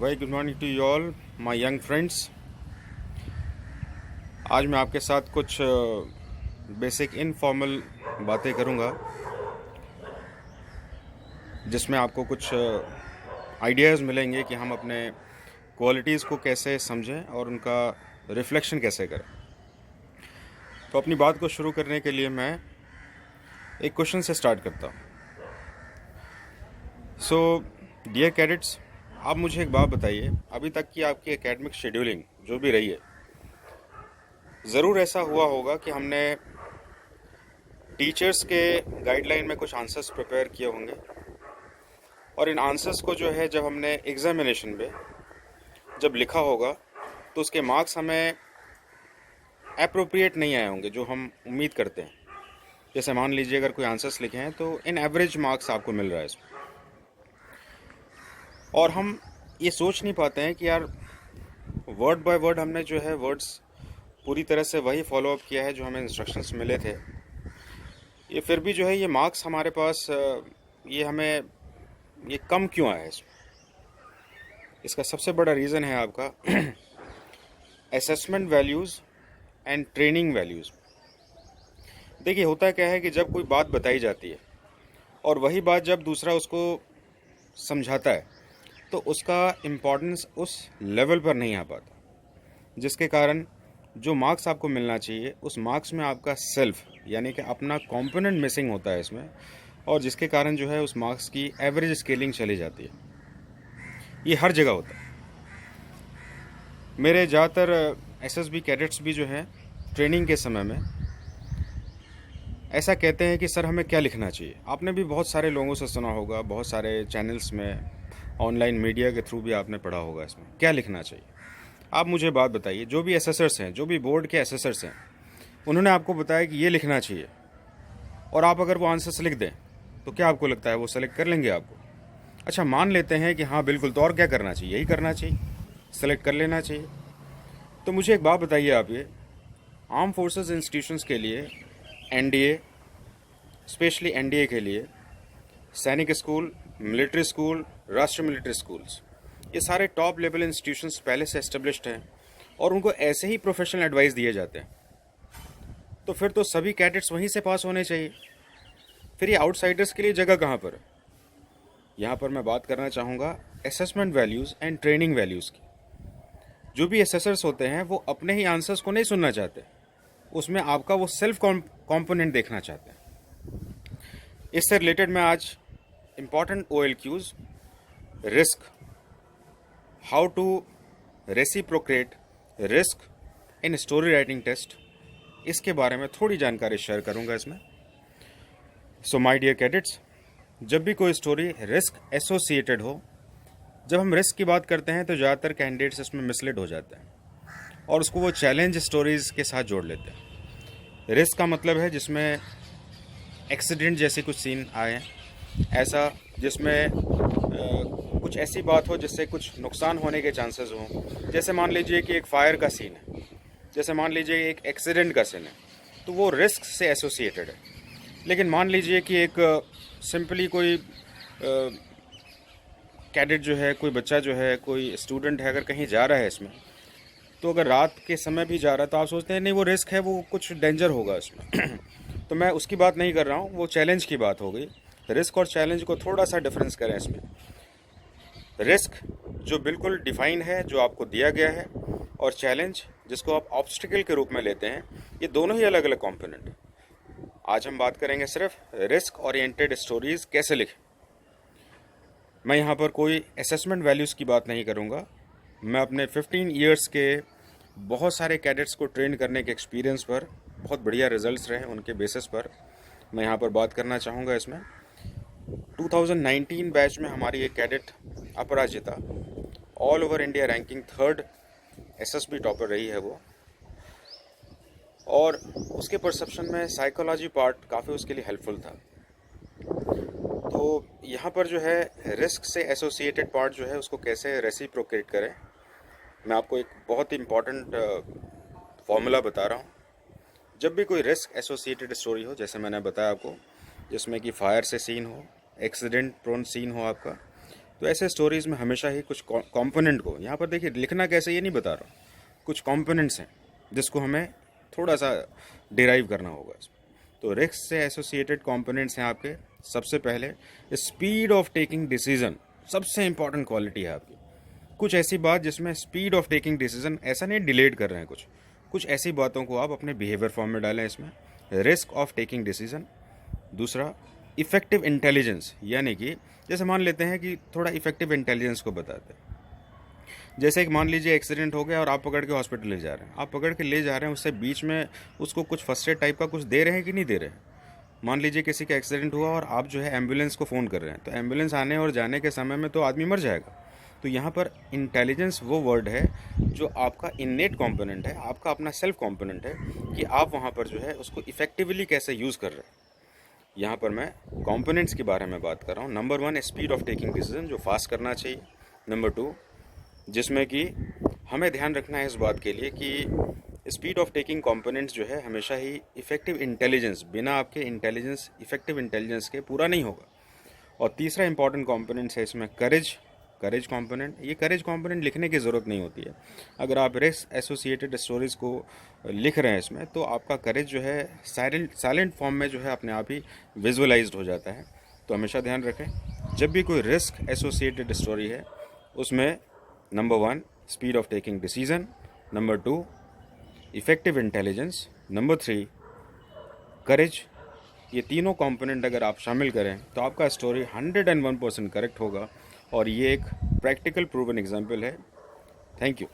Very good morning to you all my young friends. आज मैं आपके साथ कुछ बेसिक इनफॉर्मल बातें करूंगा जिसमें आपको कुछ आइडियाज़ मिलेंगे कि हम अपने क्वालिटीज़ को कैसे समझें और उनका रिफ्लेक्शन कैसे करें। तो अपनी बात को शुरू करने के लिए मैं एक क्वेश्चन से स्टार्ट करता हूँ। सो डियर कैडेट्स, आप मुझे एक बात बताइए, अभी तक की आपकी एकेडमिक शेड्यूलिंग जो भी रही है, ज़रूर ऐसा हुआ होगा कि हमने टीचर्स के गाइडलाइन में कुछ आंसर्स प्रिपेयर किए होंगे और इन आंसर्स को जो है जब हमने एग्जामिनेशन में जब लिखा होगा तो उसके मार्क्स हमें अप्रोप्रिएट नहीं आए होंगे जो हम उम्मीद करते हैं। जैसे मान लीजिए अगर कोई आंसर्स लिखे हैं तो इन एवरेज मार्क्स आपको मिल रहा है इसमें, और हम ये सोच नहीं पाते हैं कि यार वर्ड बाय वर्ड हमने जो है वर्ड्स पूरी तरह से वही फॉलो अप किया है जो हमें इंस्ट्रक्शंस मिले थे। ये फिर भी जो है ये मार्क्स हमारे पास ये हमें ये कम क्यों आया है इसका सबसे बड़ा रीज़न है आपका assessment values and training values. देखिए होता क्या है कि जब कोई बात बताई जाती है और वही बात जब दूसरा उसको समझाता है तो उसका इम्पोर्टेंस उस लेवल पर नहीं आ पाता, जिसके कारण जो मार्क्स आपको मिलना चाहिए उस मार्क्स में आपका सेल्फ यानी कि अपना कंपोनेंट मिसिंग होता है इसमें, और जिसके कारण जो है उस मार्क्स की एवरेज स्केलिंग चली जाती है। ये हर जगह होता है। मेरे ज़्यादातर एसएसबी कैडेट्स भी जो हैं ट्रेनिंग के समय में ऐसा कहते हैं कि सर हमें क्या लिखना चाहिए। आपने भी बहुत सारे लोगों से सुना होगा, बहुत सारे चैनल्स में, ऑनलाइन मीडिया के थ्रू भी आपने पढ़ा होगा इसमें क्या लिखना चाहिए। आप मुझे बात बताइए, जो भी एसेसर्स हैं, जो भी बोर्ड के एसेसर्स हैं, उन्होंने आपको बताया कि ये लिखना चाहिए, और आप अगर वो आंसर्स लिख दें तो क्या आपको लगता है वो सेलेक्ट कर लेंगे आपको? अच्छा, मान लेते हैं कि हाँ बिल्कुल, तो और क्या करना चाहिए? यही करना चाहिए, सेलेक्ट कर लेना चाहिए। तो मुझे एक बात बताइए आप, ये आर्म फोर्सेस इंस्टीट्यूशंस के लिए, एनडीए, स्पेशली एनडीए के लिए, सैनिक स्कूल, मिलिट्री स्कूल, राष्ट्रीय मिलिट्री स्कूल्स, ये सारे टॉप लेवल इंस्टीट्यूशंस पहले से एस्टेब्लिश्ड हैं और उनको ऐसे ही प्रोफेशनल एडवाइस दिए जाते हैं। तो फिर तो सभी कैडेट्स वहीं से पास होने चाहिए। फिर ये आउटसाइडर्स के लिए जगह कहाँ पर है? यहाँ पर मैं बात करना चाहूँगा assessment values and training values की। जो भी असेसर्स होते हैं वो अपने ही आंसर्स को नहीं सुनना चाहते, उसमें आपका वो सेल्फ कॉम्पोनेंट देखना चाहते हैं। इससे रिलेटेड मैं आज important OLQs, risk, how to reciprocate risk in story writing test, इसके बारे में थोड़ी जानकारी शेयर करूंगा इसमें। सो माय डियर कैडेट्स, जब भी कोई स्टोरी रिस्क एसोसिएटेड हो, जब हम रिस्क की बात करते हैं तो ज़्यादातर कैंडिडेट्स इसमें मिसलीड हो जाते हैं और उसको वो चैलेंज स्टोरीज़ के साथ जोड़ लेते हैं। रिस्क का मतलब है जिसमें एक्सीडेंट जैसे कुछ सीन आए, ऐसा जिसमें कुछ ऐसी बात हो जिससे कुछ नुकसान होने के चांसेस हों। जैसे मान लीजिए कि एक फायर का सीन है, जैसे मान लीजिए एक एक्सीडेंट का सीन है, तो वो रिस्क से एसोसिएटेड है। लेकिन मान लीजिए कि एक सिंपली कोई कैडेट जो है, कोई बच्चा जो है, कोई स्टूडेंट है, अगर कहीं जा रहा है इसमें, तो अगर रात के समय भी जा रहा है तो आप सोचते हैं नहीं वो रिस्क है, वो कुछ डेंजर होगा इसमें तो मैं उसकी बात नहीं कर रहा हूँ, वो चैलेंज की बात हो गई। रिस्क और चैलेंज को थोड़ा सा डिफरेंस करें इसमें। रिस्क जो बिल्कुल डिफाइन है, जो आपको दिया गया है, और चैलेंज जिसको आप ऑब्स्टिकल के रूप में लेते हैं, ये दोनों ही अलग अलग कॉम्पोनेंट हैं। आज हम बात करेंगे सिर्फ रिस्क ओरिएंटेड स्टोरीज कैसे लिखें। मैं यहाँ पर कोई असेसमेंट वैल्यूज़ की बात नहीं करूँगा। मैं अपने 15 ईयर्स के बहुत सारे कैडेट्स को ट्रेन करने के एक्सपीरियंस पर, बहुत बढ़िया रिजल्ट्स रहे उनके बेसिस पर मैं यहाँ पर बात करना चाहूँगा इसमें। 2019 बैच में हमारी एक cadet Aparajita, all over India ranking 3rd SSB topper रही है वो, और उसके परसेप्शन में साइकोलॉजी पार्ट काफ़ी उसके लिए हेल्पफुल था। तो यहाँ पर जो है रिस्क से एसोसिएटेड पार्ट जो है उसको कैसे रेसिप्रोकेट करें, मैं आपको एक बहुत ही इम्पॉर्टेंट फॉर्मूला बता रहा हूँ। जब भी कोई रिस्क एसोसिएटेड स्टोरी हो, जैसे मैंने बताया आपको, जिसमें कि फायर से सीन हो, एक्सीडेंट प्रोन सीन हो आपका, तो ऐसे स्टोरीज़ में हमेशा ही कुछ कंपोनेंट को, यहाँ पर देखिए लिखना कैसे ये नहीं बता रहा, कुछ कंपोनेंट्स हैं जिसको हमें थोड़ा सा डिराइव करना होगा इसमें। तो रिस्क से एसोसिएटेड कंपोनेंट्स हैं आपके। सबसे पहले स्पीड ऑफ टेकिंग डिसीजन, सबसे इंपॉर्टेंट क्वालिटी है आपकी। कुछ ऐसी बात जिसमें स्पीड ऑफ टेकिंग डिसीजन, ऐसा नहीं डिलेड कर रहे हैं कुछ ऐसी बातों को आप अपने बिहेवियर फॉर्म में डालें इसमें। Risk of taking decision. दूसरा इफेक्टिव इंटेलिजेंस, यानी कि जैसे मान लेते हैं कि थोड़ा इफेक्टिव इंटेलिजेंस को बताते हैं। जैसे कि मान लीजिए एक्सीडेंट हो गया और आप पकड़ के हॉस्पिटल ले जा रहे हैं, आप पकड़ के ले जा रहे हैं, उससे बीच में उसको कुछ फर्स्ट एड टाइप का कुछ दे रहे हैं कि नहीं दे रहे हैं। मान लीजिए किसी का एक्सीडेंट हुआ और आप जो है एम्बुलेंस को फ़ोन कर रहे हैं, तो एम्बुलेंस आने और जाने के समय में तो आदमी मर जाएगा। तो यहाँ पर इंटेलिजेंस वो वर्ड है जो आपका इन्नेट कॉम्पोनेंट है, आपका अपना सेल्फ कॉम्पोनेंट है कि आप वहाँ पर जो है उसको इफेक्टिवली कैसे यूज़ कर रहे हैं। यहाँ पर मैं कॉम्पोनेंट्स के बारे में बात कर रहा हूँ। Number 1 speed of taking decision, जो फास्ट करना चाहिए। नंबर 2 जिसमें कि हमें ध्यान रखना है इस बात के लिए कि स्पीड ऑफ टेकिंग कंपोनेंट्स जो है हमेशा ही इफेक्टिव इंटेलिजेंस, बिना आपके इंटेलिजेंस, इफेक्टिव इंटेलिजेंस के पूरा नहीं होगा। और तीसरा इंपॉर्टेंट कंपोनेंट्स है इसमें करेज कंपोनेंट। ये करेज कंपोनेंट लिखने की ज़रूरत नहीं होती है। अगर आप रिस्क एसोसिएटेड स्टोरीज़ को लिख रहे हैं इसमें, तो आपका करेज जो है साइलेंट फॉर्म में जो है अपने आप ही विजुअलाइज्ड हो जाता है। तो हमेशा ध्यान रखें, जब भी कोई रिस्क एसोसिएटेड स्टोरी है उसमें number 1 speed of taking decision, number 2 effective intelligence, number 3 करेज, ये तीनों कंपोनेंट अगर आप शामिल करें तो आपका स्टोरी 101% करेक्ट होगा। और ये एक प्रैक्टिकल प्रूवन एग्जाम्पल है। Thank you.